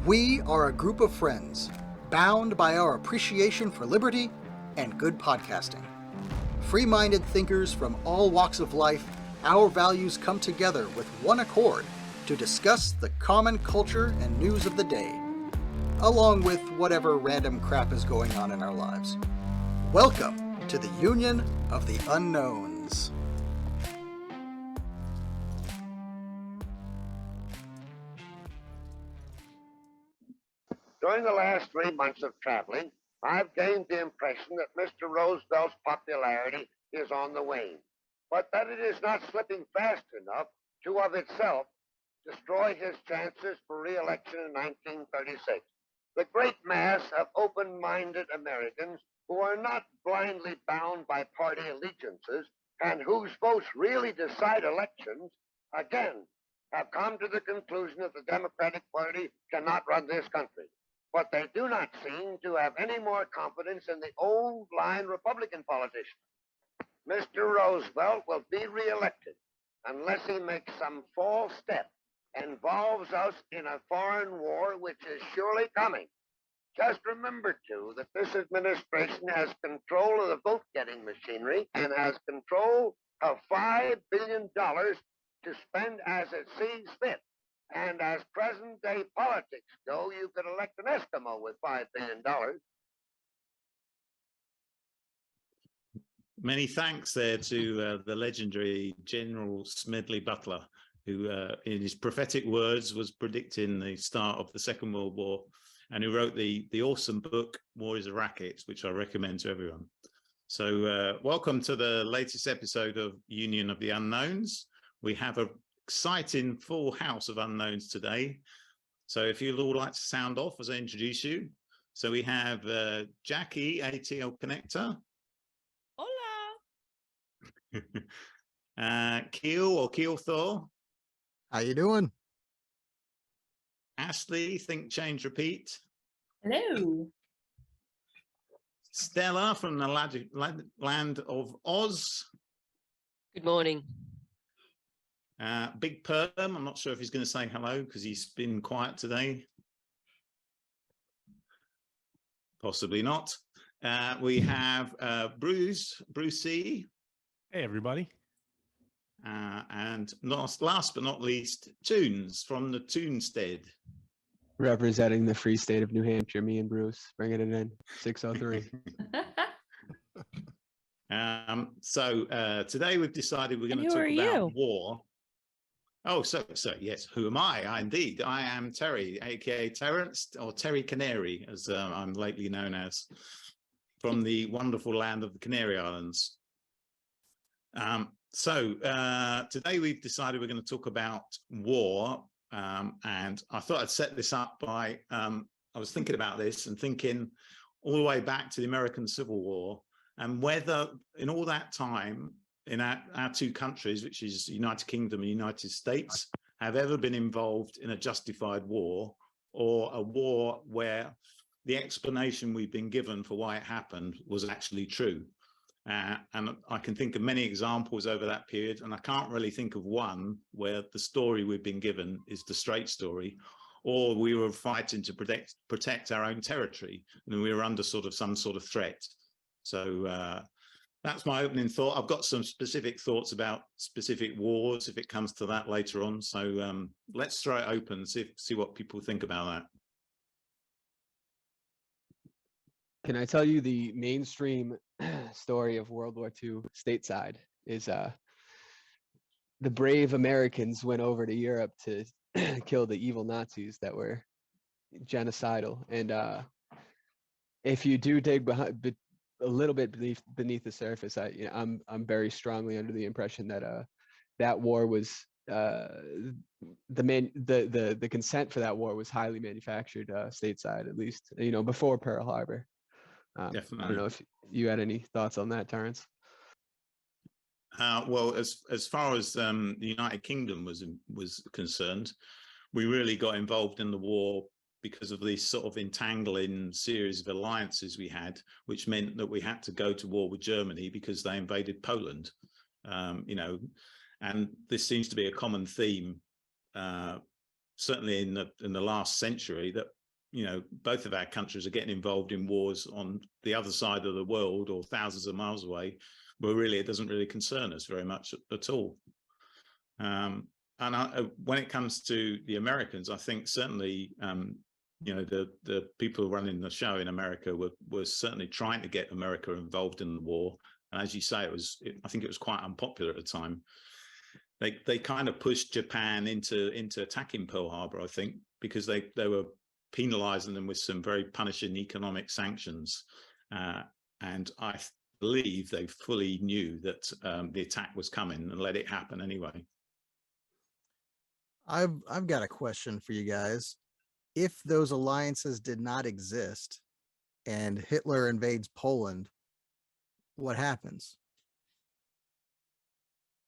We are a group of friends, bound by our appreciation for liberty and good podcasting. Free-minded thinkers from all walks of life, our values come together with one accord to discuss the common culture and news of the day, along with whatever random crap is going on in our lives. Welcome to the Union of the Unknowns. During the last 3 months of traveling, I've gained the impression that Mr. Roosevelt's popularity is on the wane, but that it is not slipping fast enough to of itself destroy his chances for re-election in 1936. The great mass of open-minded Americans who are not blindly bound by party allegiances and whose votes really decide elections, again, have come to the conclusion that the Democratic Party cannot run this country. But they do not seem to have any more confidence in the old line Republican politician. Mr. Roosevelt will be reelected unless he makes some false step involves us in a foreign war which is surely coming. Just remember, too, that this administration has control of the vote-getting machinery and has control of $5 billion to spend as it sees fit. And as present-day politics go, you could elect an Eskimo with $5 billion. Many thanks there to the legendary General Smedley Butler, who in his prophetic words was predicting the start of the Second World War, and who wrote the awesome book, War is a Racket, which I recommend to everyone. So welcome to the latest episode of Union of the Unknowns. We have an exciting full house of unknowns today. So if you'd all like to sound off as I introduce you. So we have Jackie, ATL Connector. Hola. Keel or Keel Thor. How you doing? Ashley, Think, Change, Repeat. Hello. Stella from the land of Oz. Good morning. Big Perm, I'm not sure if he's going to say hello because he's been quiet today. Possibly not. We have Brucey. Hey, everybody. And last but not least, Tunes from the Tunestead. Representing the free state of New Hampshire, me and Bruce, bringing it in, 603. So today we've decided we're going to talk about war. Oh, so yes, who am I? Indeed, I am Terry, aka Terrence, or Terry Canary, as I'm lately known as, from the wonderful land of the Canary Islands. So today we've decided we're going to talk about war, and I thought I'd set this up by, I was thinking about this and thinking all the way back to the American Civil War, and whether in all that time in our two countries, which is the United Kingdom and United States, have ever been involved in a justified war, or a war where the explanation we've been given for why it happened was actually true. And I can think of many examples over that period, and I can't really think of one where the story we've been given is the straight story, or we were fighting to protect our own territory and we were under some sort of threat. So that's my opening thought. I've got some specific thoughts about specific wars if it comes to that later on. So let's throw it open and see what people think about that. Can I tell you the mainstream story of World War II stateside is the brave Americans went over to Europe to kill the evil Nazis that were genocidal. And if you do dig behind a little bit beneath the surface, I'm very strongly under the impression that that war was the consent for that war was highly manufactured stateside, at least before Pearl Harbor. Definitely. I don't know if you had any thoughts on that, Terrence. Well, as far as the United Kingdom was concerned, we really got involved in the war because of this sort of entangling series of alliances we had, which meant that we had to go to war with Germany because they invaded Poland. And this seems to be a common theme, certainly in the last century, that both of our countries are getting involved in wars on the other side of the world or thousands of miles away, but really it doesn't really concern us very much at all. And when it comes to the Americans, I think certainly, the people running the show in America were certainly trying to get America involved in the war. And as you say, I think it was quite unpopular at the time. They kind of pushed Japan into attacking Pearl Harbor, I think, because they were penalizing them with some very punishing economic sanctions. And I believe they fully knew that the attack was coming and let it happen anyway. I've got a question for you guys. If those alliances did not exist and Hitler invades Poland, what happens?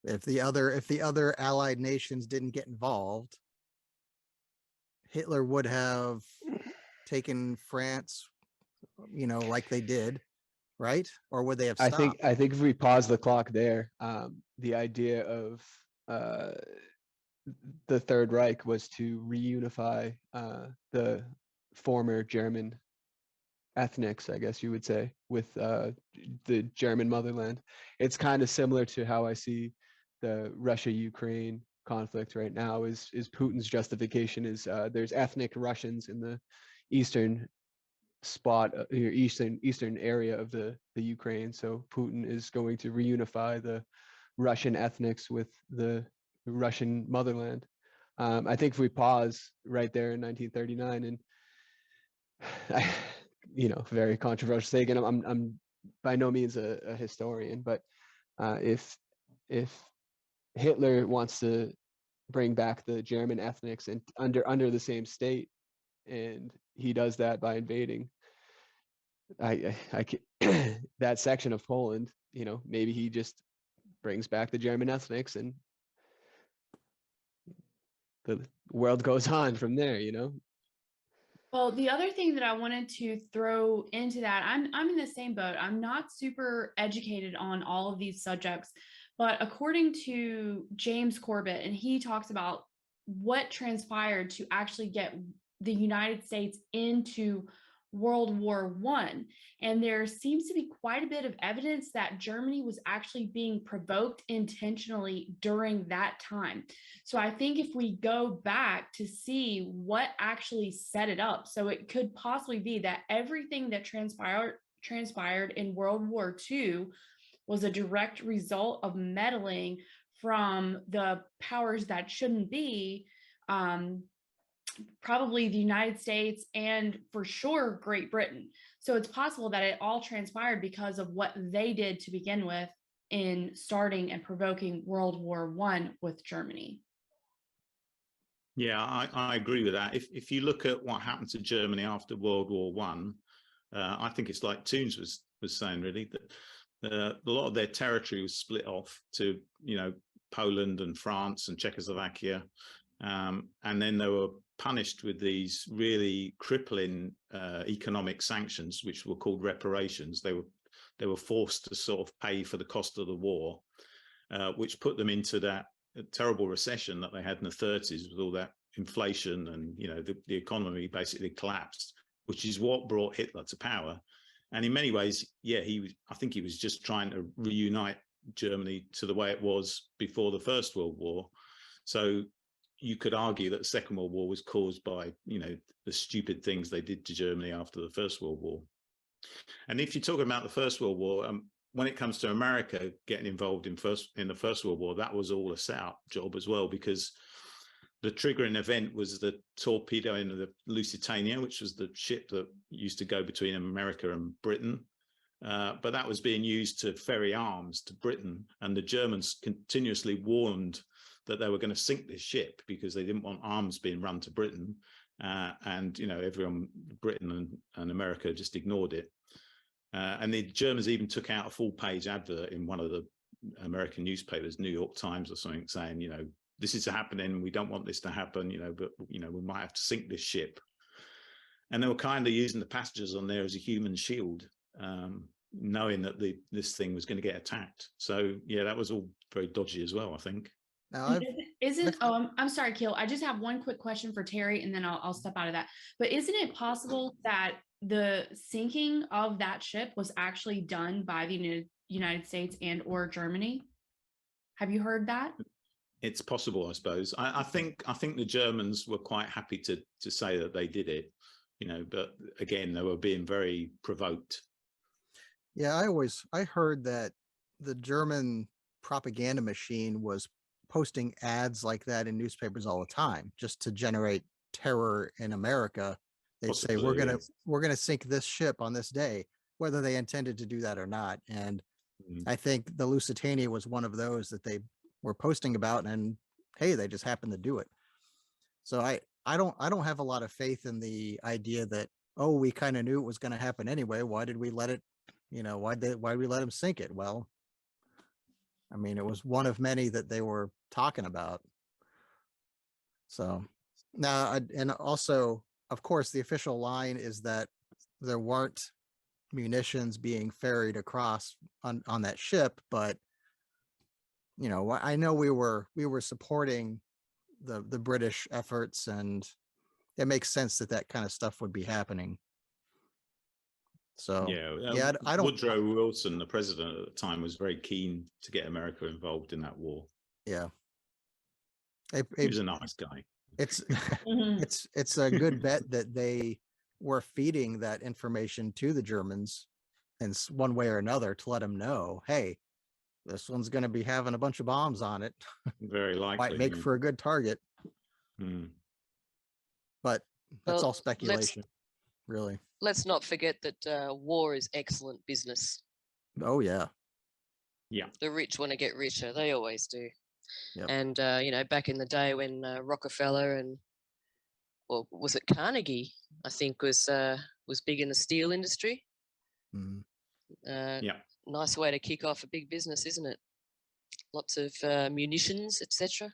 If the other allied nations didn't get involved, Hitler would have taken France, like they did, right? Or would they have stopped? I think if we pause the clock there, the idea of the Third Reich was to reunify the former German ethnics, I guess you would say, with the German motherland. It's kind of similar to how I see the Russia-Ukraine conflict right now. Is Putin's justification is there's ethnic Russians in the eastern spot, eastern area of the Ukraine. So Putin is going to reunify the Russian ethnics with the Russian motherland. I think if we pause right there in 1939, and very controversial take, and I'm by no means a historian, but if Hitler wants to bring back the German ethnics and under the same state, and he does that by invading that section of Poland, maybe he just brings back the German ethnics and the world goes on from there, Well, the other thing that I wanted to throw into that, I'm in the same boat. I'm not super educated on all of these subjects, but according to James Corbett, and he talks about what transpired to actually get the United States into World War I. And there seems to be quite a bit of evidence that Germany was actually being provoked intentionally during that time. So I think if we go back to see what actually set it up, so it could possibly be that everything that transpired in World War II was a direct result of meddling from the powers that shouldn't be, probably the United States and for sure Great Britain. So it's possible that it all transpired because of what they did to begin with in starting and provoking World War I with Germany. Yeah, I agree with that. If you look at what happened to Germany after World War I think it's like Toons was saying, really, that a lot of their territory was split off to, Poland and France and Czechoslovakia. And then they were punished with these really crippling economic sanctions, which were called reparations. They were forced to sort of pay for the cost of the war, which put them into that terrible recession that they had in the 30s with all that inflation, and the economy basically collapsed, which is what brought Hitler to power. And in many ways, yeah, I think he was just trying to reunite Germany to the way it was before the First World War. So you could argue that the Second World War was caused by, the stupid things they did to Germany after the First World War. And if you're talking about the First World War, when it comes to America getting involved in the First World War, that was all a setup job as well, because the triggering event was the torpedoing of the Lusitania, which was the ship that used to go between America and Britain. But that was being used to ferry arms to Britain, and the Germans continuously warned that they were going to sink this ship because they didn't want arms being run to Britain. And everyone, Britain and America, just ignored it. And the Germans even took out a full-page advert in one of the American newspapers, New York Times or something, saying, this is happening, we don't want this to happen, but we might have to sink this ship. And they were kind of using the passengers on there as a human shield, knowing that this thing was going to get attacked. So yeah, that was all very dodgy as well, I think. Now I'm sorry, Keel. I just have one quick question for Terry, and then I'll step out of that. But isn't it possible that the sinking of that ship was actually done by the United States and or Germany? Have you heard that? It's possible, I suppose. I think the Germans were quite happy to say that they did it, but again, they were being very provoked. Yeah, I heard that the German propaganda machine was posting ads like that in newspapers all the time just to generate terror in America. They'd say we're gonna sink this ship on this day, whether they intended to do that or not. And I think the Lusitania was one of those that they were posting about, and hey, they just happened to do it. So I don't have a lot of faith in the idea that, oh, we kind of knew it was going to happen anyway. Why did we let it? Why did we let them sink it? Well, I mean, it was one of many that they were talking about. So now, and also, of course, the official line is that there weren't munitions being ferried across on that ship, but I know we were supporting the British efforts, and it makes sense that kind of stuff would be happening. So yeah, I don't. Woodrow Wilson, the president at the time, was very keen to get America involved in that war. Yeah, he was a nice guy. It's it's a good bet that they were feeding that information to the Germans in one way or another to let them know, hey, this one's going to be having a bunch of bombs on it. Very likely. Might make for a good target. But that's all speculation, really. Let's not forget that war is excellent business. Oh, yeah. Yeah. The rich want to get richer. They always do. Yep. And, back in the day when Rockefeller and, or was it Carnegie, I think was big in the steel industry. Yeah. Nice way to kick off a big business, isn't it? Lots of munitions, etc.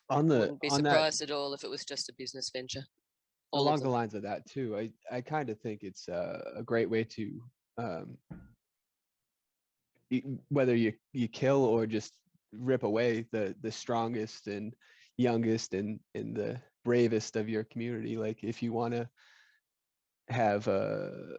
Wouldn't be surprised at all if it was just a business venture. Along the lines of that too, I kind of think it's a great way to whether you kill or just rip away the strongest and youngest and the bravest of your community. Like if you want to have a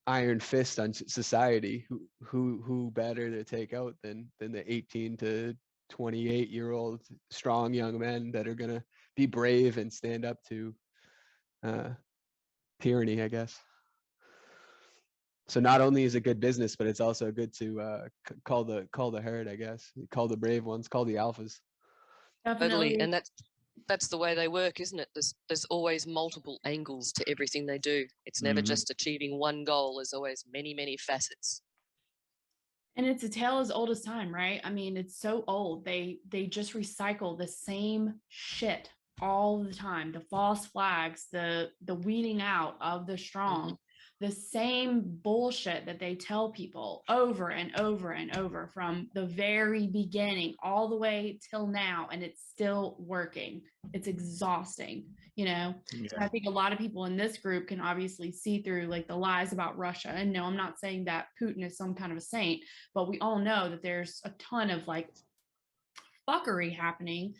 iron fist on society, who better to take out than the 18 to 28-year-old strong young men that are gonna be brave and stand up to tyranny, I guess. So not only is it good business, but it's also good to call the herd, I guess. Call the brave ones, call the alphas. Totally, and that's the way they work, isn't it? There's always multiple angles to everything they do. It's never just achieving one goal. There's always many facets. And it's a tale as old as time, right? I mean, it's so old. They just recycle the same shit all the time. The false flags, the weeding out of the strong, the same bullshit that they tell people over and over and over from the very beginning all the way till now, and it's still working. It's exhausting, Yeah. So I think a lot of people in this group can obviously see through like the lies about Russia. And no, I'm not saying that Putin is some kind of a saint, but we all know that there's a ton of like fuckery happening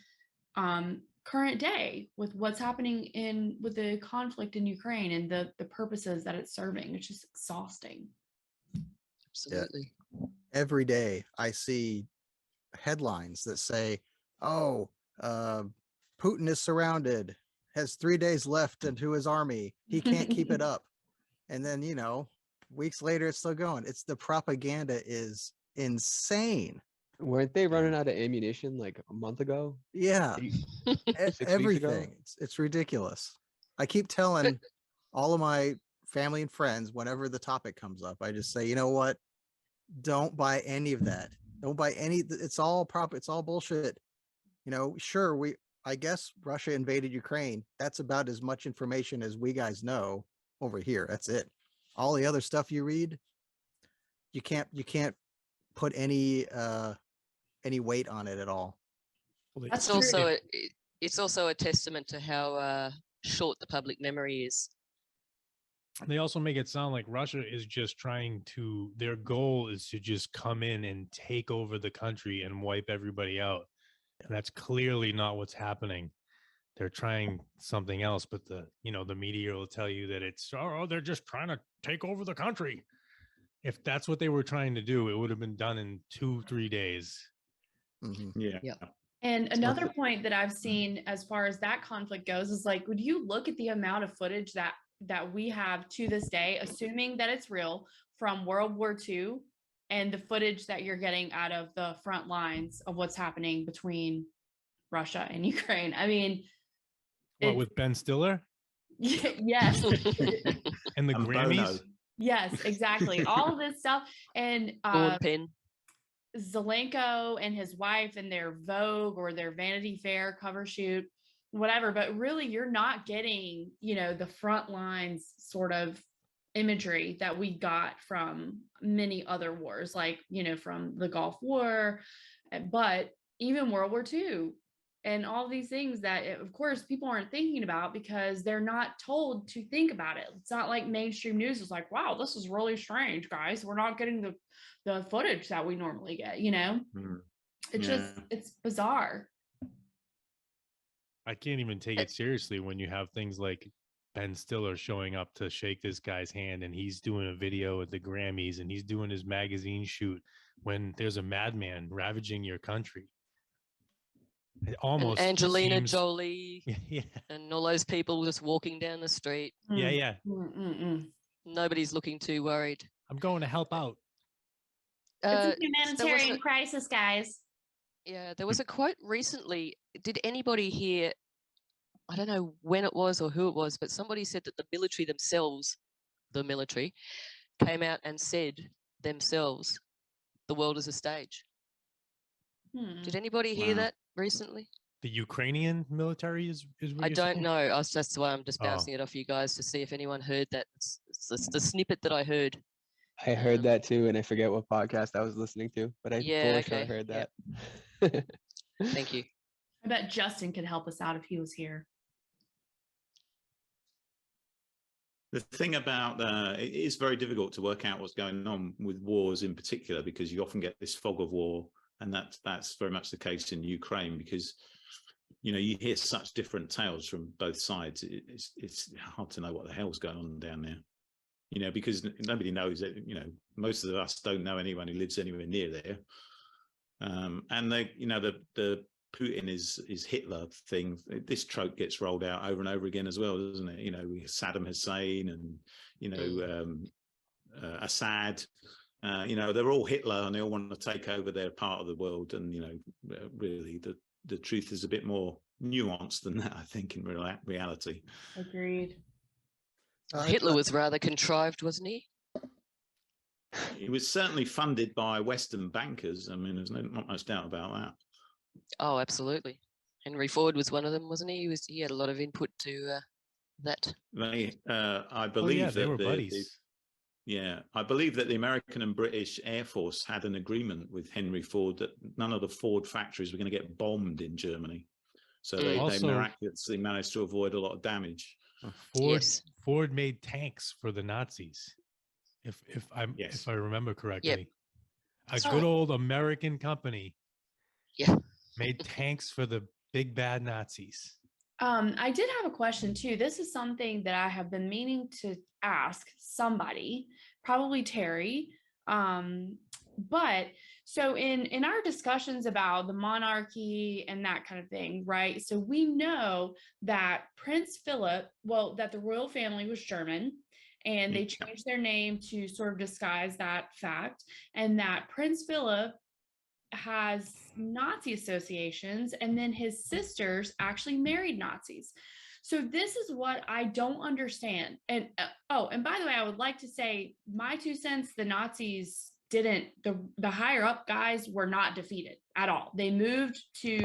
current day with what's happening with the conflict in Ukraine and the purposes that it's serving. It's just exhausting. Absolutely. Yeah. Every day I see headlines that say, oh, Putin is surrounded, has 3 days left into his army. He can't keep it up. And then, weeks later, it's still going. It's the propaganda is insane. Weren't they running out of ammunition like a month ago? Yeah. 6 Everything. weeks ago? It's ridiculous. I keep telling all of my family and friends whenever the topic comes up, I just say, you know what? Don't buy any of that. Don't buy any. It's all bullshit. Sure, I guess Russia invaded Ukraine. That's about as much information as we guys know over here. That's it. All the other stuff you read, you can't put any weight on it at all. It's also a testament to how short the public memory is. they also make it sound like Russia is just trying to, their goal is to just come in and take over the country and wipe everybody out. And that's clearly not what's happening. They're trying something else, but the media will tell you that it's, oh, they're just trying to take over the country. If that's what they were trying to do, it would have been done in 2-3 days. Mm-hmm. Yeah. And another point that I've seen as far as that conflict goes is like, would you look at the amount of footage that we have to this day, assuming that it's real, from World War II, and the footage that you're getting out of the front lines of what's happening between Russia and Ukraine? I mean, what, with Ben Stiller? Yes. And the Grammys? Bono. Yes, exactly. All of this stuff. And Pen. Zelenko and his wife and their Vogue or their Vanity Fair cover shoot, whatever. But really, you're not getting, the front lines sort of imagery that we got from many other wars, like, from the Gulf War, but even World War II. And all these things that, of course, people aren't thinking about because they're not told to think about it. It's not like mainstream news is like, wow, this is really strange, guys. We're not getting the footage that we normally get, It's it's bizarre. I can't even take it seriously when you have things like Ben Stiller showing up to shake this guy's hand, and he's doing a video at the Grammys, and he's doing his magazine shoot when there's a madman ravaging your country. It almost and Angelina seems... Jolie, and all those people just walking down the street. Yeah. Nobody's looking too worried. I'm going to help out. It's a humanitarian crisis, guys. Yeah, there was a quote recently. Did anybody hear? I don't know when it was or who it was, but somebody said that the military themselves, came out and said themselves, the world is a stage. Did anybody hear that recently? The Ukrainian military is I don't know. That's why I'm just bouncing it off you guys to see if anyone heard that. It's the snippet that I heard. I heard that too, and I forget what podcast I was listening to, but I sure heard that. Thank you. I bet Justin could help us out if he was here. The thing about it is very difficult to work out what's going on with wars in particular, because you often get this fog of war, and that's very much the case in Ukraine, because you hear such different tales from both sides. It's hard to know what the hell's going on down there, because nobody knows that. Most of us don't know anyone who lives anywhere near there, and the Putin is Hitler thing. This trope gets rolled out over and over again as well, doesn't it? Saddam Hussein and Assad. They're all Hitler, and they all want to take over their part of the world. And really, the truth is a bit more nuanced than that, I think, in reality. Agreed. Hitler was rather contrived, wasn't he? He was certainly funded by Western bankers. I mean, there's not much doubt about that. Oh, absolutely. Henry Ford was one of them, wasn't he? He had a lot of input to that. I believe they were buddies. I believe that the American and British Air Force had an agreement with Henry Ford that none of the Ford factories were going to get bombed in Germany. So they miraculously managed to avoid a lot of damage. Ford made tanks for the Nazis, if I remember correctly. A good old American company made tanks for the big bad Nazis. I did have a question too. This is something that I have been meaning to ask somebody, probably Terry. But so in our discussions about the monarchy and that kind of thing, right? So we know that Prince Philip, that the royal family was German, and they changed their name to sort of disguise that fact, and that Prince Philip has Nazi associations, and then his sisters actually married Nazis. So this is what I don't understand. And and by the way, I would like to say my 2 cents, the Nazis didn't, the higher up guys were not defeated at all. They moved to,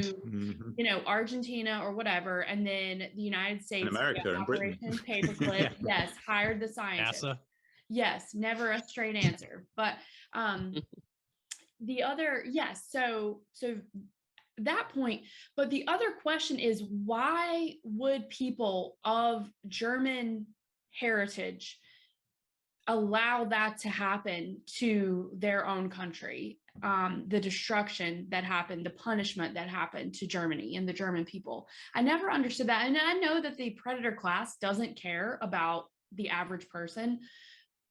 Argentina or whatever. And then the United States, in America and Britain, Paperclip, hired the scientists. NASA? Yes, never a straight answer. But the other, so that point, but the other question is, why would people of German heritage allow that to happen to their own country. The destruction that happened, the punishment that happened to Germany and the German people. I never understood that. And I know that the predator class doesn't care about the average person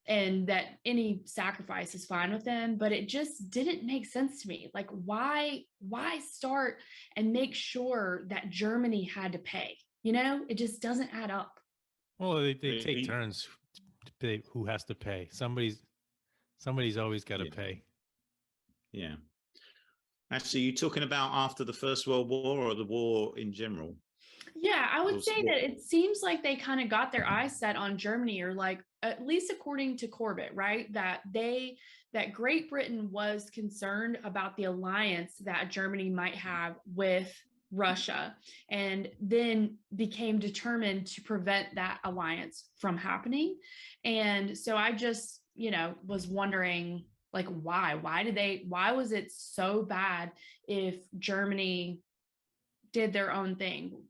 and that any sacrifice is fine with them, but it just didn't make sense to me. Like, why start and make sure that Germany had to pay? You know, it just doesn't add up. Well, they take turns to pay. Who has to pay? Somebody's always got to pay. Yeah. Actually, you talking about after the First World War or the war in general? Yeah, I would say that it seems like they kind of got their eyes set on Germany, or like, at least according to Corbett, right? That Great Britain was concerned about the alliance that Germany might have with Russia, and then became determined to prevent that alliance from happening. And so I just, was wondering, like, why was it so bad if Germany did their own thing,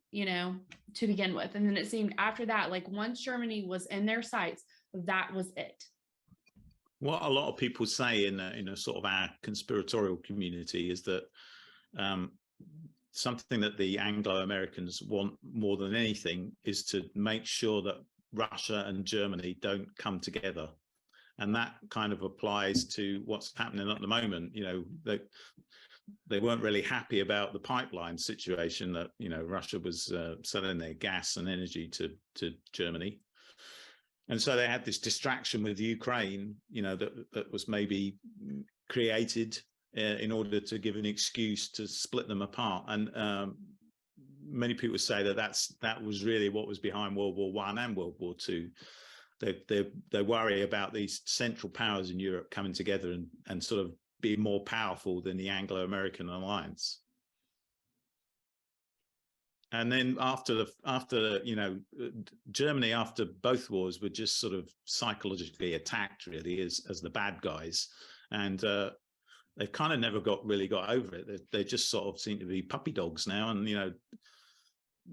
to begin with? And then it seemed after that, like, once Germany was in their sights, that was it. What a lot of people say in a sort of our conspiratorial community is that something that the Anglo-Americans want more than anything is to make sure that Russia and Germany don't come together. And that kind of applies to what's happening at the moment. They weren't really happy about the pipeline situation that, Russia was selling their gas and energy to Germany. And so they had this distraction with Ukraine, that was maybe created in order to give an excuse to split them apart. And many people say that was really what was behind World War I and World War II. They worry about these central powers in Europe coming together and sort of be more powerful than the Anglo-American alliance. And then after Germany, after both wars, were just sort of psychologically attacked, really, as the bad guys, and they've kind of never really got over it. They just sort of seem to be puppy dogs now. And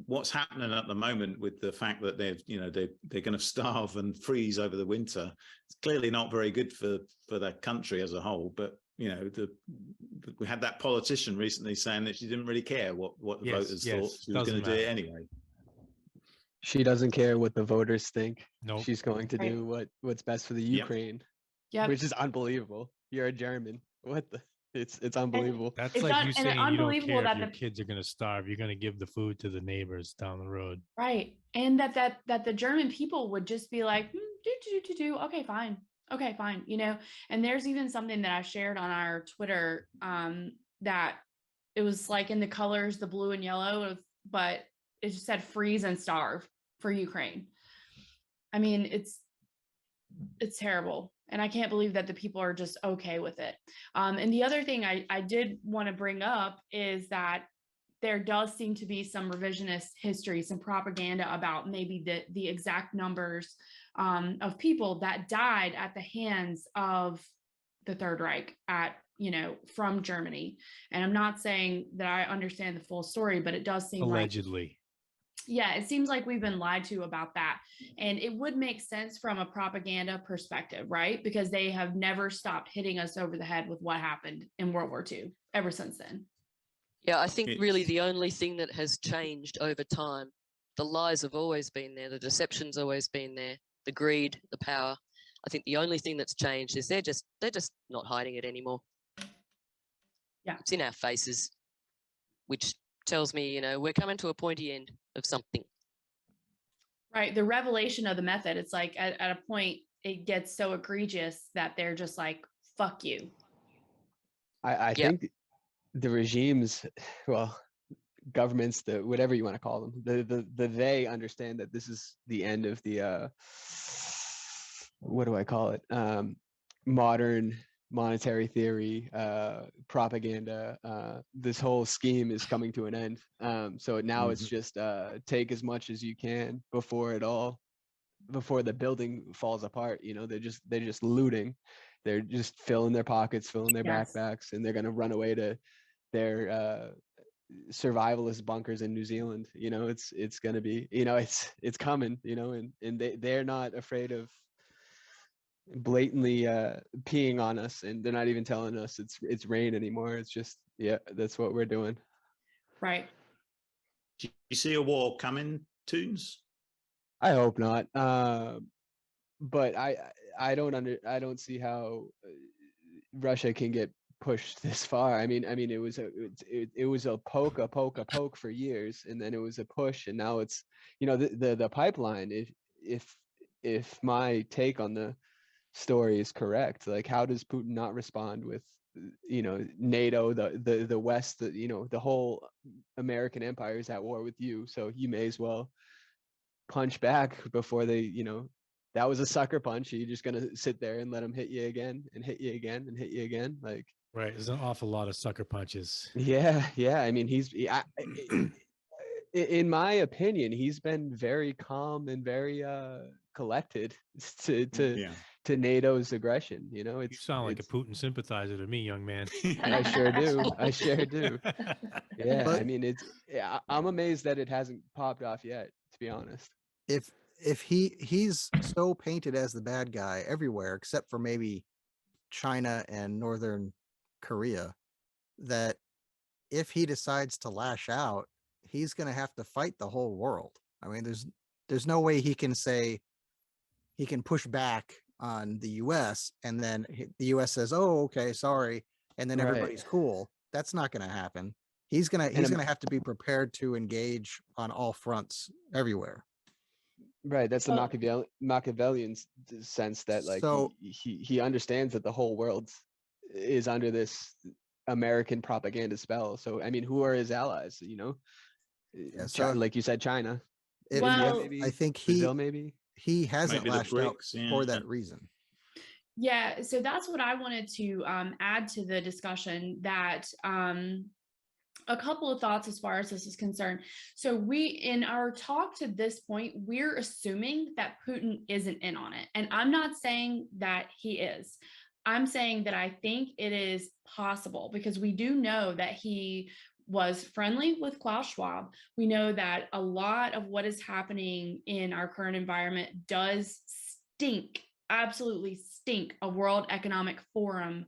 what's happening at the moment with the fact that they're going to starve and freeze over the winter, it's clearly not very good for the country as a whole. But we had that politician recently saying that she didn't really care what the voters thought. She was going to do it anyway. She doesn't care what the voters think. No, she's going to do what's best for the Ukraine. Yep. Which is unbelievable. You're a German. What the? It's unbelievable. That's like you saying you don't care if your kids are going to starve. You're going to give the food to the neighbors down the road. Right. And that the German people would just be like, okay, fine. Okay, fine. And there's even something that I shared on our Twitter, that it was like in the colors, the blue and yellow, but it just said freeze and starve for Ukraine. I mean, it's terrible. And I can't believe that the people are just okay with it. And the other thing I did want to bring up is that there does seem to be some revisionist history, some propaganda about maybe the exact numbers of people that died at the hands of the Third Reich from Germany. And I'm not saying that I understand the full story, but it does seem allegedly. Yeah, it seems like we've been lied to about that. And it would make sense from a propaganda perspective, right? Because they have never stopped hitting us over the head with what happened in World War II ever since then. Yeah, I think really the only thing that has changed over time, the lies have always been there, the deception's always been there, the greed, the power. I think the only thing that's changed is they're just not hiding it anymore. Yeah. It's in our faces, which tells me, we're coming to a pointy end of something. Right. The revelation of the method, it's like at a point it gets so egregious that they're just like, fuck you. I think the regimes, well, governments, whatever you want to call them, they understand that this is the end of the what do I call it? Modern monetary theory, propaganda. This whole scheme is coming to an end. So now it's just take as much as you can before the building falls apart. They're just looting. They're just filling their pockets, filling their backpacks, and they're going to run away to their survivalist bunkers in New Zealand. It's going to be, it's coming, and they're not afraid of blatantly peeing on us, and they're not even telling us it's rain anymore. It's just, yeah, that's what we're doing. Right. Do you see a war coming, Toons? I hope not. But I don't see how Russia can get pushed this far. I mean, it was a poke for years, and then it was a push, and now it's, the pipeline. If my take on the story is correct, like, how does Putin not respond with, NATO, the West, the whole American empire is at war with you, so you may as well punch back before they, that was a sucker punch. You're just gonna sit there and let them hit you again and hit you again and hit you again, like. Right, there's an awful lot of sucker punches. Yeah. I mean, in my opinion, he's been very calm and very collected to NATO's aggression. You sound like a Putin sympathizer to me, young man. I sure do. Yeah, But- I mean, I'm amazed that it hasn't popped off yet, to be honest. If he's so painted as the bad guy everywhere except for maybe China and Northern Korea, that if he decides to lash out, he's going to have to fight the whole world. I mean, there's no way he can say he can push back on the US and then the US says, "Oh, okay, sorry," and then Right. everybody's cool. That's not going to happen. He's going to have to be prepared to engage on all fronts everywhere. Right, that's the Machiavellian sense that, like, So- he understands that the whole world is under this American propaganda spell. So, I mean, who are his allies? so- Like you said, China. Well- India, maybe, I think Brazil, maybe. he hasn't Maybe the lashed out BRICS, yeah. for that reason. Yeah, so that's what I wanted to add to the discussion, that a couple of thoughts as far as this is concerned. So in our talk to this point, we're assuming that Putin isn't in on it. And I'm not saying that he is. I'm saying that I think it is possible, because we do know that he was friendly with Klaus Schwab. We know that a lot of what is happening in our current environment does stink, absolutely stink, a World Economic Forum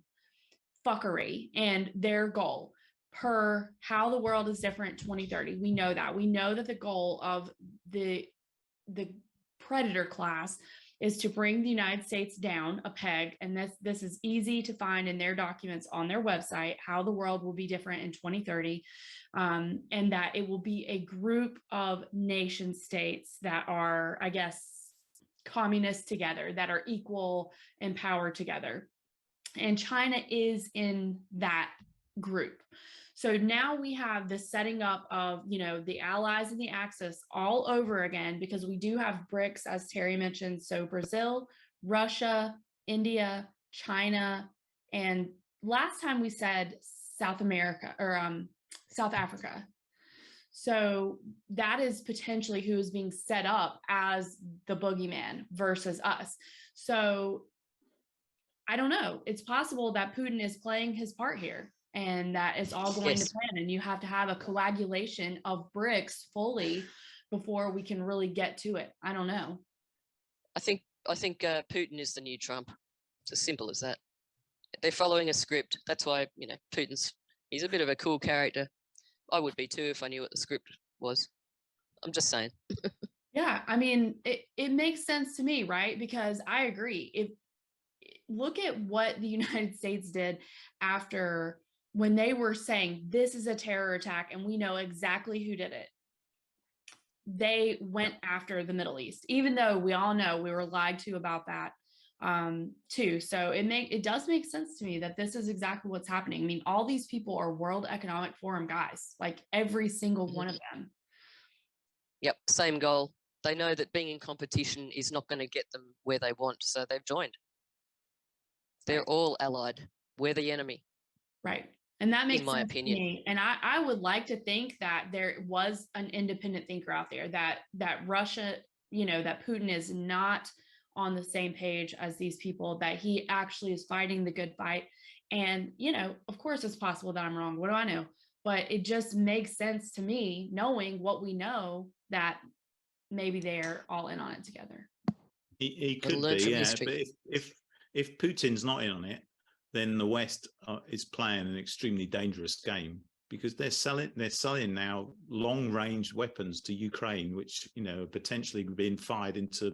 fuckery and their goal per how the world is different 2030. We know that. We know that the goal of the predator class is to bring the United States down a peg. And this is easy to find in their documents on their website, how the world will be different in 2030. And that it will be a group of nation states that are, I guess, communist together, that are equal in power together. And China is in that group. So now we have the setting up of, the allies and the Axis all over again, because we do have BRICS, as Terry mentioned. So Brazil, Russia, India, China, and last time we said South America or South Africa. So that is potentially who is being set up as the boogeyman versus us. So I don't know. It's possible that Putin is playing his part here, and that it's all going to plan. And you have to have a coagulation of BRICS fully before we can really get to it. I don't know. I think Putin is the new Trump. It's as simple as that. They're following a script. That's why, he's a bit of a cool character. I would be too if I knew what the script was. I'm just saying. Yeah, I mean, it makes sense to me, right? Because I agree. Look at what the United States did after, when they were saying this is a terror attack and we know exactly who did it. They went after the Middle East, even though we all know we were lied to about that too. So it does make sense to me that this is exactly what's happening. I mean, all these people are World Economic Forum guys, like every single one of them. Yep, same goal. They know that being in competition is not going to get them where they want, so they've joined. They're all allied. We're the enemy. Right. And that makes in my sense opinion. to me. And I would like to think that there was an independent thinker out there, that Russia, that Putin is not on the same page as these people, that he actually is fighting the good fight. And, of course it's possible that I'm wrong. What do I know? But it just makes sense to me, knowing what we know, that maybe they're all in on it together. He Gotta could learn be, from yeah. history. But if Putin's not in on it, then the West is playing an extremely dangerous game, because they're selling now long-range weapons to Ukraine, which, you know, are potentially being fired into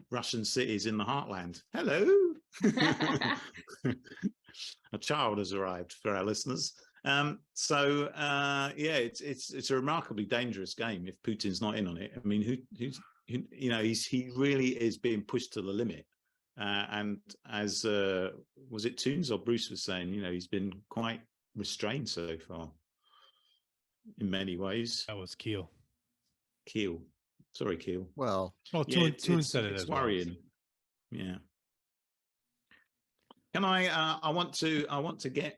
Russian cities in the heartland. Hello. A child has arrived for our listeners. Yeah, it's a remarkably dangerous game if Putin's not in on it. I mean, who's you know, he really is being pushed to the limit. And as was it Toons or Bruce was saying, you know, he's been quite restrained so far in many ways. That was Keel. Sorry, Keel. Well, Toon said it as worrying. Well. Yeah. Can I want to get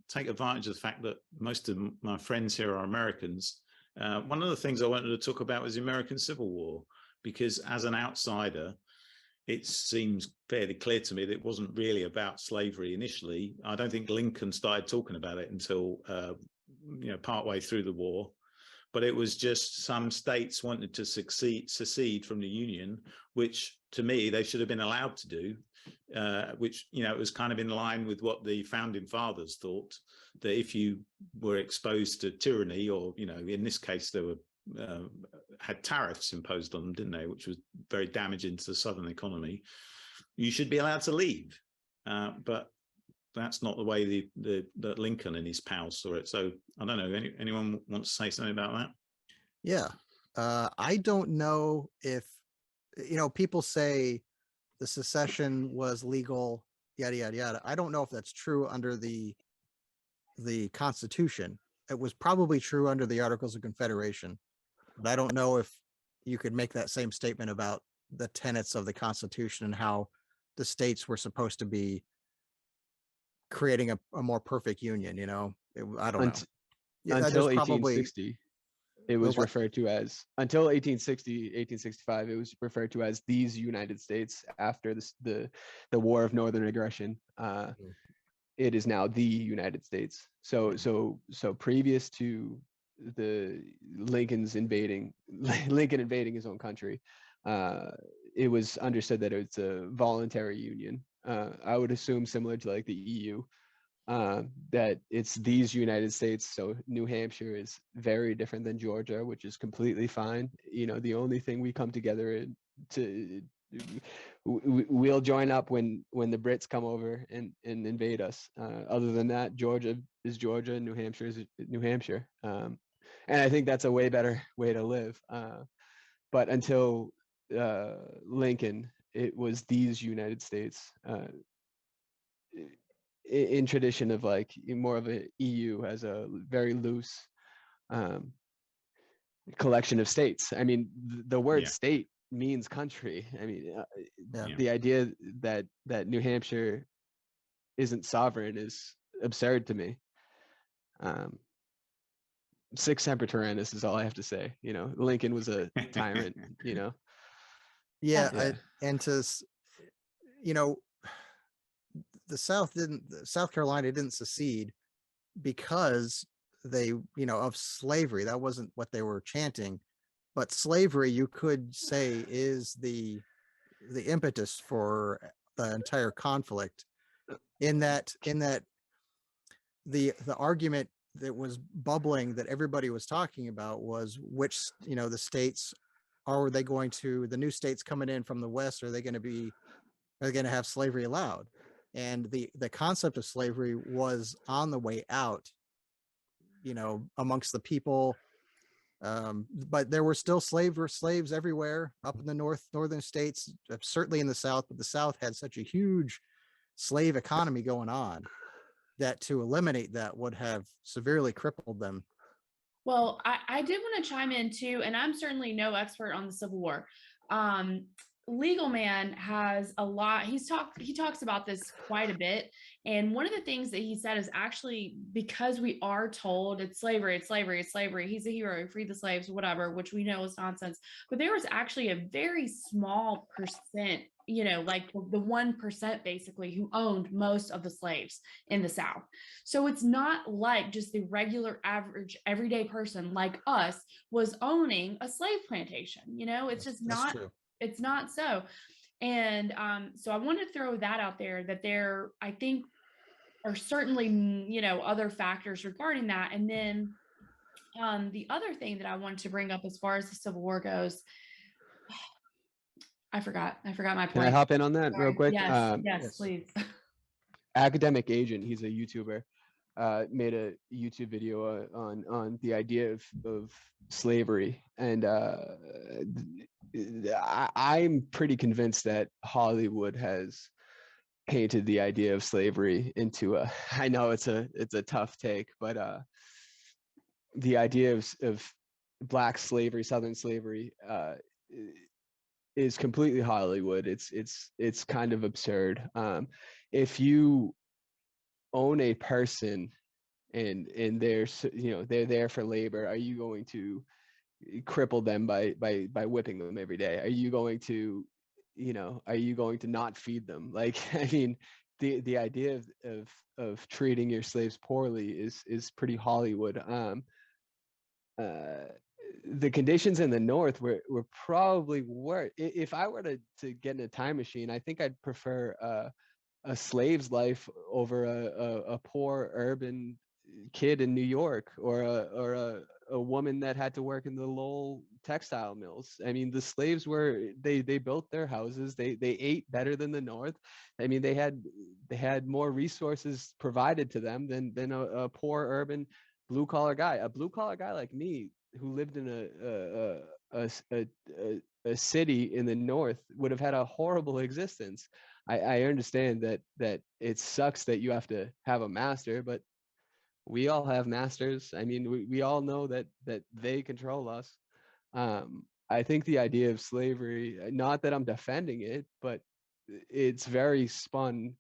take advantage of the fact that most of my friends here are Americans. One of the things I wanted to talk about was the American Civil War, because as an outsider, it seems fairly clear to me that it wasn't really about slavery initially. I don't think Lincoln started talking about it until you know, partway through the war. But it was just some states wanted to secede from the Union, which to me they should have been allowed to do, which, you know, it was kind of in line with what the founding fathers thought, that if you were exposed to tyranny, or, you know, in this case, they were had tariffs imposed on them, didn't they, which was very damaging to the Southern economy, you should be allowed to leave. But that's not the way that Lincoln and his pals saw it. So I don't know. Anyone wants to say something about that? yeah. I don't know if, you know, people say the secession was legal, yada, yada, yada. I don't know if that's true under the Constitution. It was probably true under the Articles of Confederation, but I don't know if you could make that same statement about the tenets of the Constitution and how the states were supposed to be creating a more perfect union. You know, I don't know. Yeah, until there's probably 1860, it was referred to as, until 1865, it was referred to as these United States. After the War of Northern Aggression, it is now the United States. So previous to the Lincoln invading his own country, it was understood that it's a voluntary union. I would assume similar to like the EU, that it's these United States. So New Hampshire is very different than Georgia, which is completely fine. You know, the only thing we come together we'll join up when the Brits come over and invade us. Other than that, Georgia is Georgia, and New Hampshire is New Hampshire. And I think that's a way better way to live. But until Lincoln, it was these United States, in tradition of like more of a EU as a very loose collection of states. I mean, the word state means country. I mean, the idea that New Hampshire isn't sovereign is absurd to me. Sic semper tyrannis is all I have to say. You know, Lincoln was a tyrant. You know. Yeah. And to, you know, South Carolina didn't secede because they, you know, of slavery. That wasn't what they were chanting, but slavery, you could say, is the impetus for the entire conflict. In that the argument that was bubbling that everybody was talking about was which, you know, the states, are they going to, the new states coming in from the West, are they going to have slavery allowed? And the concept of slavery was on the way out, you know, amongst the people. But there were still slaves everywhere up in the northern states, certainly in the South, but the South had such a huge slave economy going on that to eliminate that would have severely crippled them. Well, I did want to chime in too, and I'm certainly no expert on the Civil War. Legal Man has a lot. He talks about this quite a bit. And one of the things that he said is actually because we are told it's slavery, it's slavery, it's slavery. He's a hero, he freed the slaves, whatever, which we know is nonsense. But there was actually a very small percent, you know, like the 1% basically who owned most of the slaves in the South. So it's not like just the regular average everyday person like us was owning a slave plantation. You know, it's just not. True. It's not so. And so I want to throw that out there, that there, I think, are certainly, other factors regarding that. And then the other thing that I wanted to bring up as far as the Civil War goes, I forgot my point. Can I hop in on that real Sorry. quick? Yes, Yes. please. Academic Agent, he's a YouTuber, made a YouTube video on the idea of slavery, and I'm pretty convinced that Hollywood has painted the idea of slavery into a, I know it's a tough take, but the idea of Black slavery, Southern slavery, is completely Hollywood. It's kind of absurd. If you own a person and they're they're there for labor, are you going to cripple them by whipping them every day? Are you going to not feed them? Like, I mean, the idea of treating your slaves poorly is pretty Hollywood. The conditions in the North were probably worse. If I were to get in a time machine, I think I'd prefer a slave's life over a poor urban kid in New York, or a woman that had to work in the Lowell textile mills. I mean, the slaves they built their houses, they ate better than the North. I mean, they had more resources provided to them than a poor urban blue collar guy. A blue collar guy like me, who lived in a city in the North, would have had a horrible existence. I understand that it sucks that you have to have a master, but we all have masters. I mean, we all know that they control us. I think the idea of slavery, not that I'm defending it, but it's very spun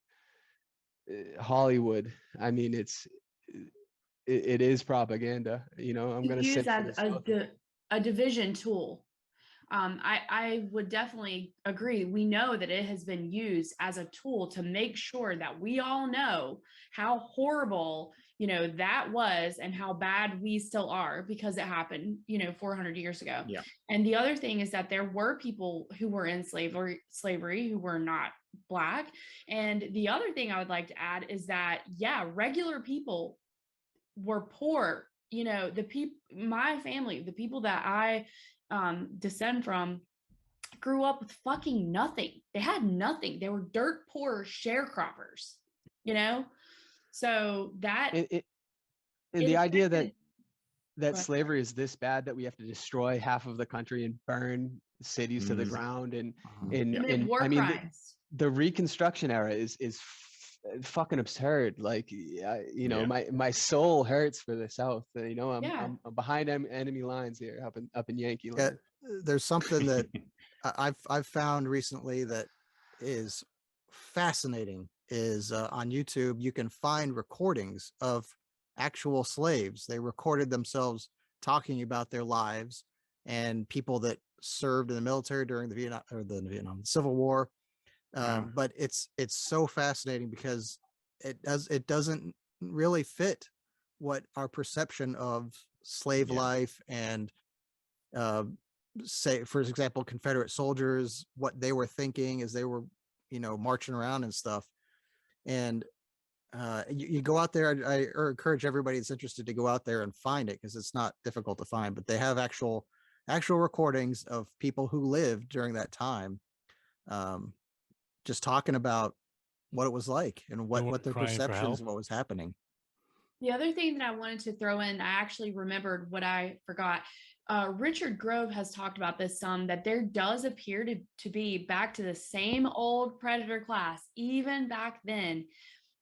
Hollywood. I mean, it is propaganda. I'm going to Use say as a division tool. I would definitely agree. We know that it has been used as a tool to make sure that we all know how horrible, that was, and how bad we still are, because it happened, 400 years ago. Yeah. And the other thing is that there were people who were in slavery who were not Black. And the other thing I would like to add is that, regular people were poor. My family, the people that I descend from, grew up with fucking nothing. They had nothing. They were dirt poor sharecroppers, so that and the idea that Right. slavery is this bad that we have to destroy half of the country and burn cities to the ground, and war I mean, crimes. the Reconstruction era is fucking absurd. Like, my soul hurts for the South. I'm behind enemy lines here, up in Yankee land. There's something that I've found recently that is fascinating. Is on YouTube you can find recordings of actual slaves. They recorded themselves talking about their lives, and people that served in the military during the Civil War. But it's so fascinating because it doesn't really fit what our perception of slave life and say, for example, Confederate soldiers, what they were thinking as they were marching around and stuff. And you go out there. I encourage everybody that's interested to go out there and find it, because it's not difficult to find, but they have actual recordings of people who lived during that time, just talking about what it was like and what their perceptions of what was happening. The other thing that I wanted to throw in, I actually remembered what I forgot. Richard Grove has talked about this some, that there does appear to be, back to the same old predator class, even back then,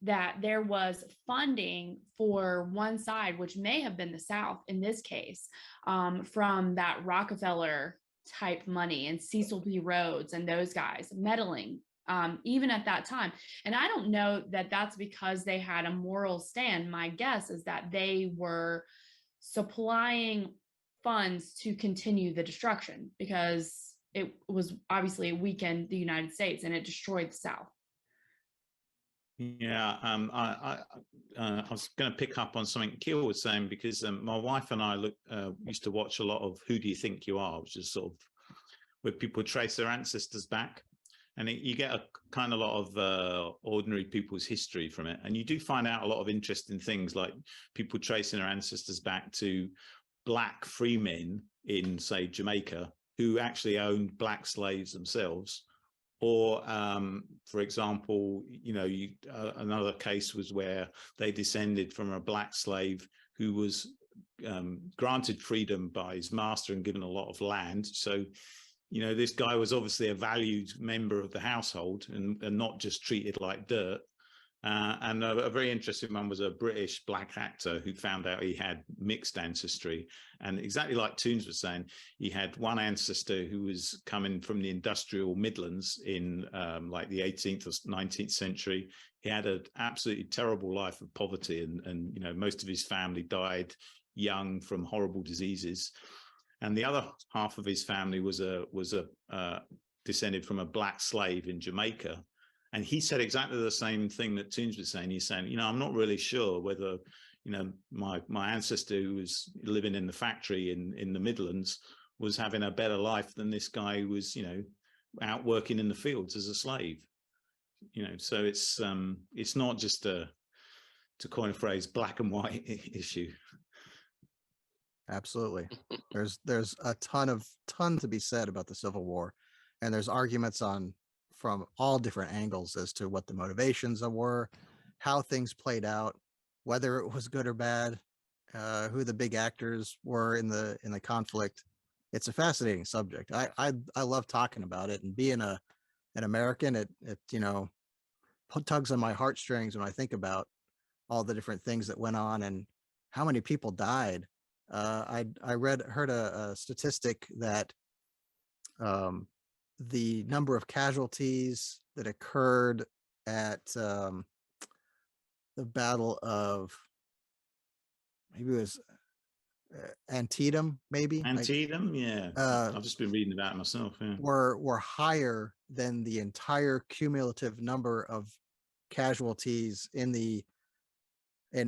that there was funding for one side, which may have been the South in this case, from that Rockefeller type money and Cecil B. Rhodes and those guys meddling, even at that time. And I don't know that that's because they had a moral stand. My guess is that they were supplying funds to continue the destruction, because it was obviously weakened the United States and it destroyed the South. Yeah, I was going to pick up on something Keel was saying, because my wife and I used to watch a lot of Who Do You Think You Are, which is sort of where people trace their ancestors back. and you get a kind of lot of ordinary people's history from it, and you do find out a lot of interesting things, like people tracing their ancestors back to black free men in, say, Jamaica, who actually owned black slaves themselves. Or, for example, another case was where they descended from a black slave who was granted freedom by his master and given a lot of land. So, this guy was obviously a valued member of the household and not just treated like dirt. And a very interesting one was a British black actor who found out he had mixed ancestry. And exactly like Toons was saying, he had one ancestor who was coming from the industrial Midlands in like the 18th or 19th century. He had an absolutely terrible life of poverty, and most of his family died young from horrible diseases. And the other half of his family was descended from a black slave in Jamaica. And he said exactly the same thing that Toons was saying. He's saying, I'm not really sure whether, my ancestor who was living in the factory in the Midlands was having a better life than this guy who was, out working in the fields as a slave. So it's not just to coin a phrase, black and white issue. Absolutely. There's a ton to be said about the Civil War, and there's arguments from all different angles as to what the motivations were, how things played out, whether it was good or bad, who the big actors were in the conflict. It's a fascinating subject. I love talking about it, and being an American, it tugs on my heartstrings when I think about all the different things that went on and how many people died. I heard a statistic that the number of casualties that occurred at the Battle of, maybe it was Antietam, maybe Antietam, yeah. I've just been reading about it myself. Yeah, were higher than the entire cumulative number of casualties in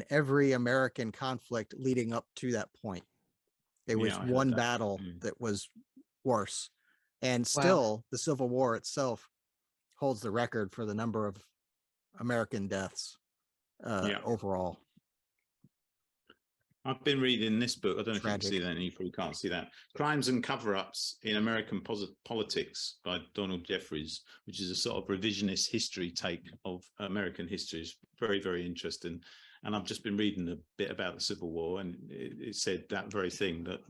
every American conflict leading up to that point. It was one battle that was worse. And still, the Civil War itself holds the record for the number of American deaths overall. I've been reading this book. I don't know if you can see that, and you probably can't see that. Crimes and Cover-Ups in American Politics by Donald Jeffries, which is a sort of revisionist history take of American history. It's very, very interesting. And I've just been reading a bit about the Civil War, and it said that very thing, that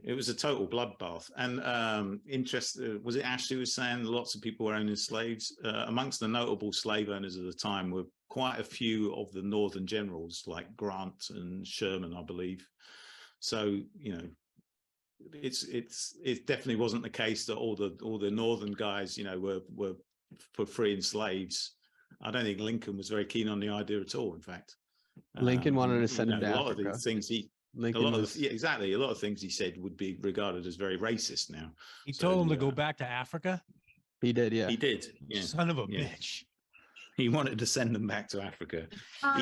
it was a total bloodbath. And was it Ashley was saying lots of people were owning slaves? Amongst the notable slave owners of the time were quite a few of the Northern generals, like Grant and Sherman, I believe. So, it definitely wasn't the case that all the Northern guys, were for freeing slaves. I don't think Lincoln was very keen on the idea at all. In fact, Lincoln wanted to send him to a lot Africa. of these things exactly. A lot of things he said would be regarded as very racist now. He told him to go back to Africa. He did, yeah. He did. Yeah. Son of a bitch. He wanted to send them back to Africa.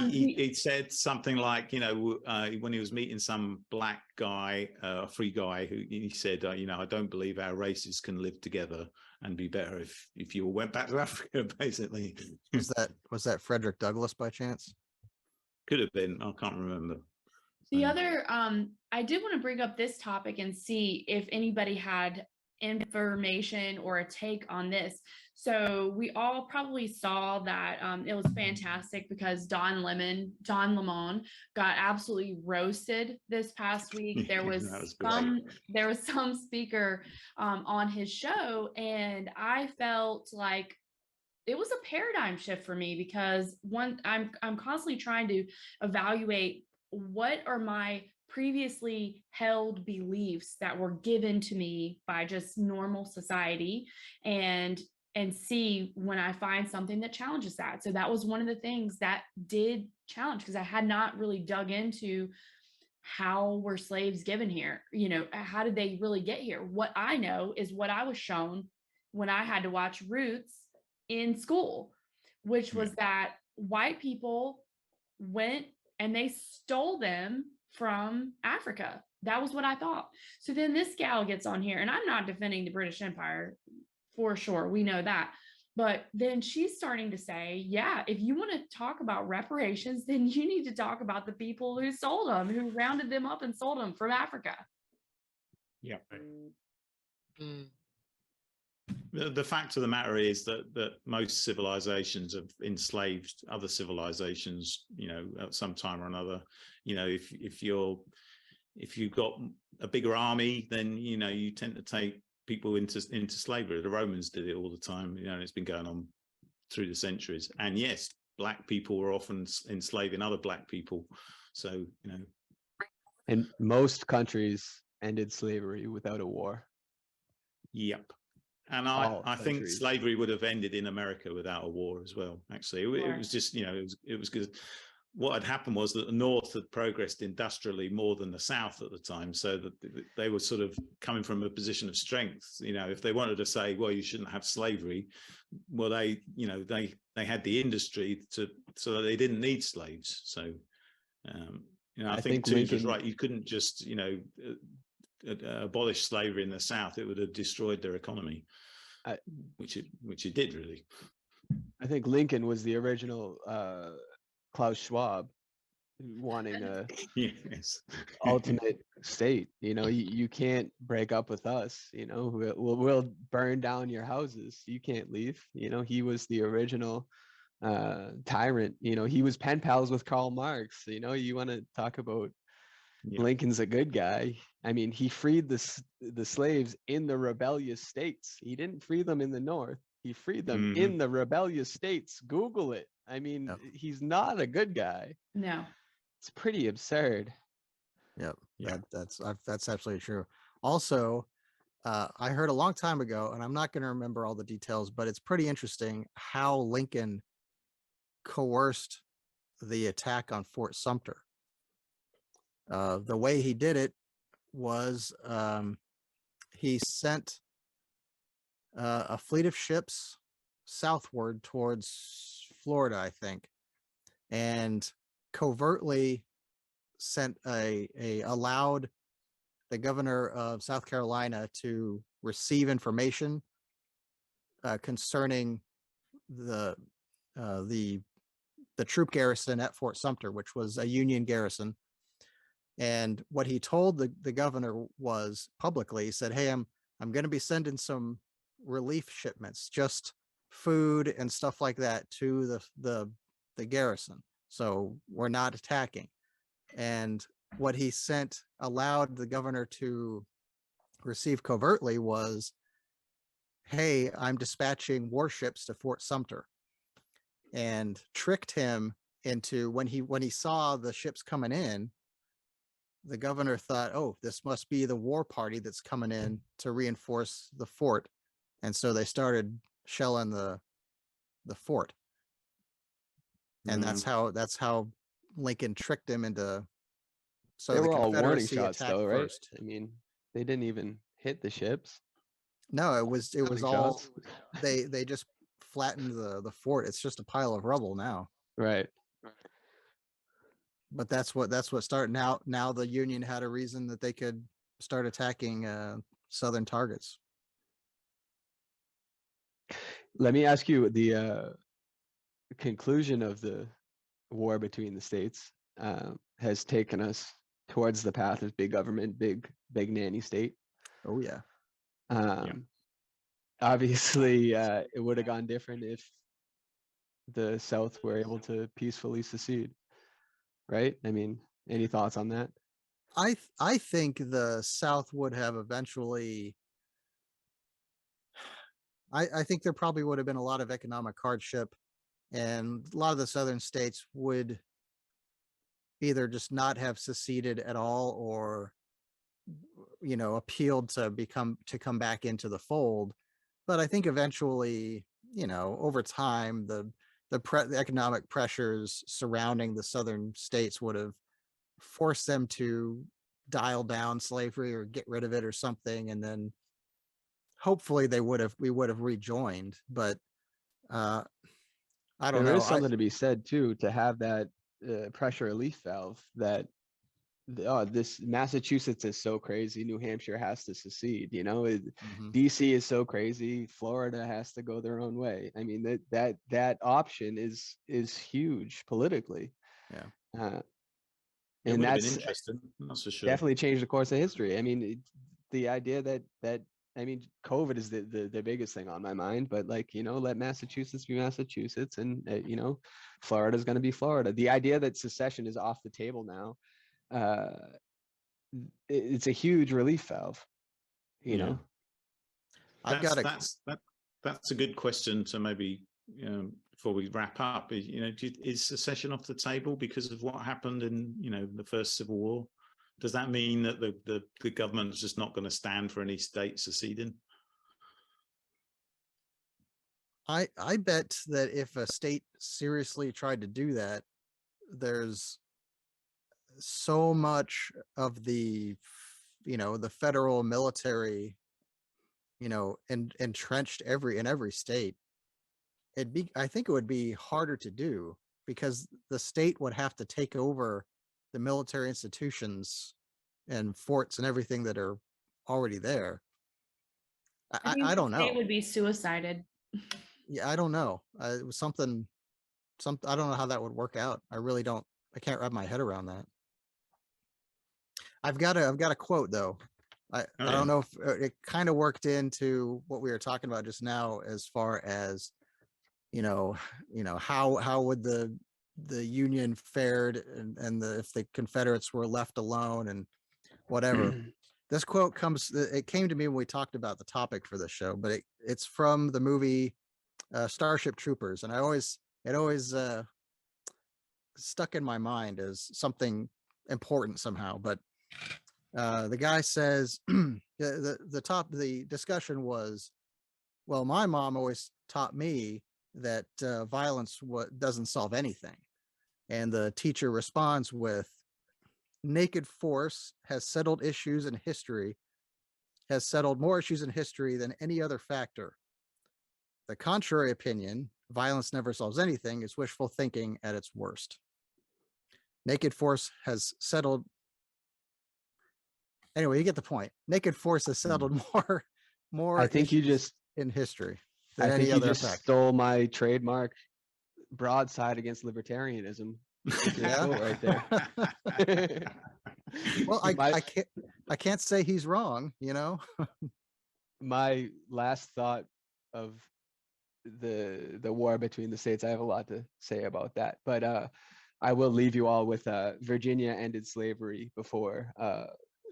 He said something like, when he was meeting some black guy, a free guy, who he said, I don't believe our races can live together and be better if you all went back to Africa, basically. Was that Frederick Douglass by chance? Could have been. I can't remember. The other, I did want to bring up this topic and see if anybody had information or a take on this. So we all probably saw that it was fantastic because Don Lemon got absolutely roasted this past week. There was some speaker on his show, and I felt like it was a paradigm shift for me, because I'm constantly trying to evaluate what are my previously held beliefs that were given to me by just normal society, and see when I find something that challenges that. So that was one of the things that did challenge, because I had not really dug into how were slaves given here? How did they really get here? What I know is what I was shown when I had to watch Roots in school, which was that white people went and they stole them from Africa. That was what I thought. So then this gal gets on here, and I'm not defending the British Empire for sure. We know that. But then she's starting to say, yeah, if you want to talk about reparations, then you need to talk about the people who sold them, who rounded them up and sold them from Africa. Yeah. Mm. The fact of the matter is that most civilizations have enslaved other civilizations, at some time or another. If you've got a bigger army, then you tend to take people into slavery. The Romans did it all the time. It's been going on through the centuries. And yes, black people were often enslaving other black people. So And most countries ended slavery without a war. Yep. And All I think countries. slavery would have ended in America without a war as well. Actually, it was just it was good. What had happened was that the North had progressed industrially more than the South at the time, so that they were sort of coming from a position of strength. If they wanted to say, well, you shouldn't have slavery, well, they had the industry so that they didn't need slaves. So I think Tu's was right. You couldn't just abolish slavery in the South. It would have destroyed their economy, which it did really. I think Lincoln was the original Klaus Schwab, wanting a yes. ultimate state. You can't break up with us. We'll burn down your houses. You can't leave. He was the original tyrant. He was pen pals with Karl Marx. You want to talk about Lincoln's a good guy. I mean, he freed the slaves in the rebellious states. He didn't free them in the North. He freed them in the rebellious states. Google it. I mean, he's not a good guy. No. It's pretty absurd. Yep. That's absolutely true. Also, I heard a long time ago, and I'm not going to remember all the details, but it's pretty interesting how Lincoln coerced the attack on Fort Sumter. The way he did it was he sent a fleet of ships southward towards Florida, I think, and covertly allowed the governor of South Carolina to receive information concerning the troop garrison at Fort Sumter, which was a Union garrison. And what he told the governor was publicly, he said, hey, I'm going to be sending some relief shipments, just food and stuff like that, to the garrison. So we're not attacking. And what he allowed the governor to receive covertly was, hey, I'm dispatching warships to Fort Sumter, and tricked him into, when he saw the ships coming in, the governor thought, oh, this must be the war party that's coming in to reinforce the fort. And so they started shelling the fort. And that's how Lincoln tricked him into. So they were the all warning Confederacy shots, attacked though, right? first. I mean, they didn't even hit the ships. No, it was all shots. they just flattened the fort. It's just a pile of rubble now. Right. But that's what started. Now the Union had a reason that they could start attacking Southern targets. Let me ask you, the conclusion of the war between the states has taken us towards the path of big government, big nanny state. Oh yeah. Obviously, it would have gone different if the South were able to peacefully secede, right? I mean, any thoughts on that? I think the South would have eventually. I think there probably would have been a lot of economic hardship, and a lot of the Southern states would either just not have seceded at all, or appealed to come back into the fold. But I think eventually, over time, the economic pressures surrounding the Southern states would have forced them to dial down slavery or get rid of it or something, and then hopefully we would have rejoined. But I don't know. There is something to be said too, to have that pressure relief valve that this Massachusetts is so crazy. New Hampshire has to secede. Mhm. DC is so crazy. Florida has to go their own way. I mean, that option is huge politically. Yeah. It And would have been that's interesting, that's for sure. definitely changed the course of history. I mean, the idea that I mean, COVID is the biggest thing on my mind, but like, let Massachusetts be Massachusetts, and Florida is going to be Florida. The idea that secession is off the table now, it's a huge relief valve. I've got That's a good question to maybe before we wrap up. Is secession off the table because of what happened in the first Civil War? Does that mean that the government's just not going to stand for any state seceding? I bet that if a state seriously tried to do that, there's so much of the federal military entrenched in every state. I think it would be harder to do, because the state would have to take over the military institutions and forts and everything that are already there. I don't know. It would be suicided. Yeah, I don't know. It was something. I don't know how that would work out. I really don't. I can't wrap my head around that. I've got a quote though. I don't know if it kind of worked into what we were talking about just now, as far as how would the Union fared, and if the Confederates were left alone and whatever. This quote it came to me when we talked about the topic for this show, but it's from the movie Starship Troopers, and it always stuck in my mind as something important somehow. But the guy says, the discussion was, well, my mom always taught me that violence doesn't solve anything. And the teacher responds with, naked force has settled more issues in history than any other factor. The contrary opinion, violence never solves anything, is wishful thinking at its worst. Naked force has settled. Anyway, you get the point. Naked force has settled more. I think you just in history. I think you just stole my trademark broadside against libertarianism. Yeah, right there. Well, I can't say he's wrong. My last thought of the war between the states, I have a lot to say about that, but I will leave you all with Virginia ended slavery before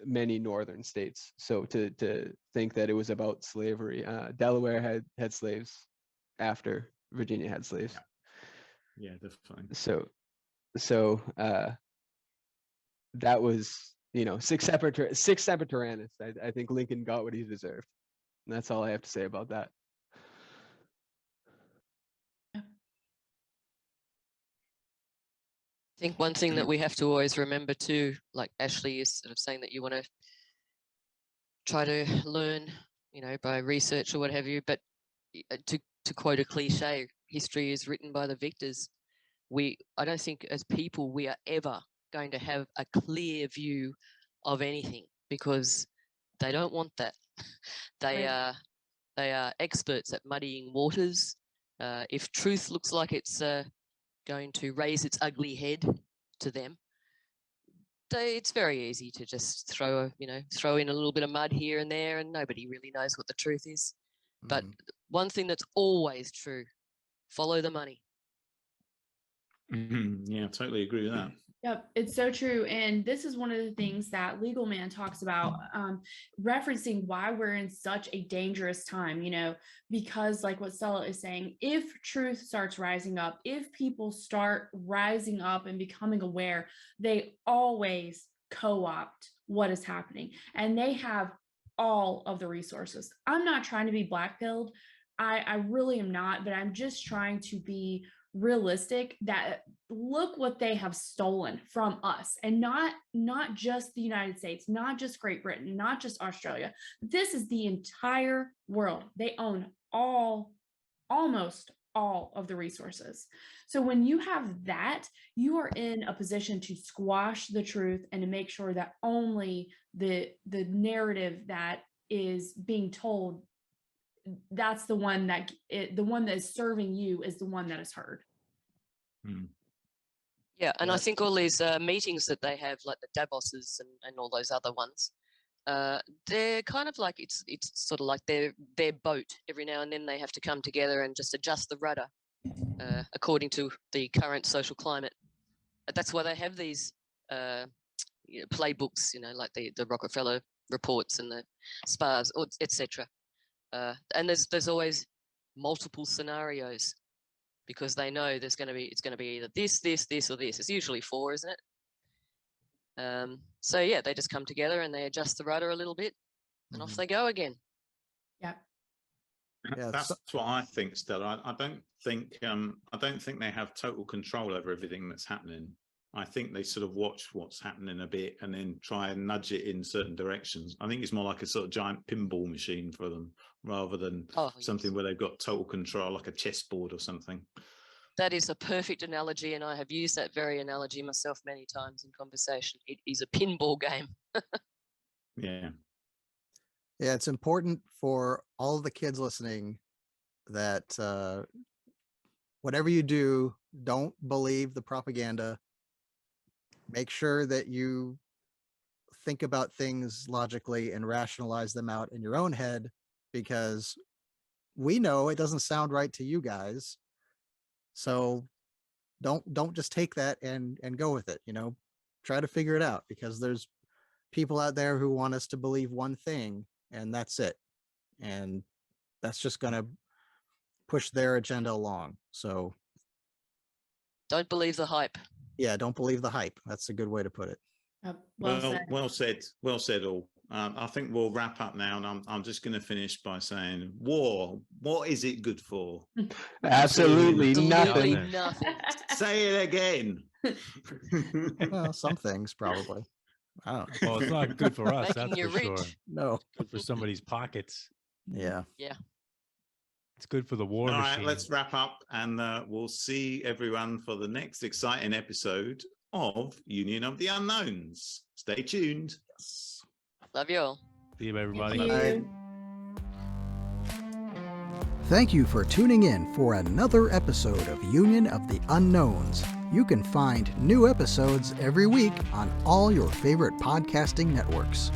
many northern states. So to think that it was about slavery, Delaware had slaves after Virginia had slaves. Yeah, definitely. So that was six separate tyrannus. I think Lincoln got what he deserved, and that's all I have to say about that. I think one thing that we have to always remember too, like Ashley is sort of saying that you want to try to learn, by research or what have you, but to quote a cliche, history is written by the victors. I don't think as people we are ever going to have a clear view of anything, because they don't want that. They are experts at muddying waters. If truth looks like it's going to raise its ugly head to them, it's very easy to just throw in a little bit of mud here and there, and nobody really knows what the truth is. But one thing that's always true: follow the money. Yeah, I totally agree with that. Yep, it's so true. And this is one of the things that Legal Man talks about, referencing why we're in such a dangerous time, because like what Stella is saying, if truth starts rising up, if people start rising up and becoming aware, they always co-opt what is happening, and they have all of the resources. I'm not trying to be black-pilled. I really am not, but I'm just trying to be realistic that look what they have stolen from us, and not just the United States, not just Great Britain, not just Australia. This is the entire world. They own almost all of the resources. So when you have that, you are in a position to squash the truth and to make sure that only the narrative that is being told, that's the one that is serving you is the one that is heard. Yeah, and I think all these meetings that they have, like the Davoses and all those other ones, they're kind of like it's sort of like their boat. Every now and then they have to come together and just adjust the rudder according to the current social climate. That's why they have these playbooks, like the Rockefeller reports and the SPAs, etc. And there's always multiple scenarios, because they know it's going to be either this, or this. It's usually 4, isn't it? So yeah, they just come together and they adjust the rudder a little bit, and off they go again. Yeah. That's what I think, Stella. I don't think they have total control over everything that's happening. I think they sort of watch what's happening a bit and then try and nudge it in certain directions. I think it's more like a sort of giant pinball machine for them, rather than something where they've got total control, like a chessboard or something. That is a perfect analogy, and I have used that very analogy myself many times in conversation. It is a pinball game. Yeah. Yeah, it's important for all of the kids listening that whatever you do, don't believe the propaganda. Make sure that you think about things logically and rationalize them out in your own head, because we know it doesn't sound right to you guys. So don't just take that and go with it. Try to figure it out, because there's people out there who want us to believe one thing and that's it. And that's just going to push their agenda along. So don't believe the hype. Yeah, don't believe the hype. That's a good way to put it. Well said all. I think we'll wrap up now, and I'm just going to finish by saying, war, what is it good for? Absolutely nothing. Say it again. Well, some things probably. I don't know. Well, it's not good for us, Making that's you for rich. sure. No. Good for somebody's pockets. Yeah. Yeah. It's good for the war All machine. right, let's wrap up, and we'll see everyone for the next exciting episode of Union of the Unknowns. Stay tuned. Yes. Love you all. See you, everybody. Thank you. Thank you for tuning in for another episode of Union of the Unknowns. You can find new episodes every week on all your favorite podcasting networks.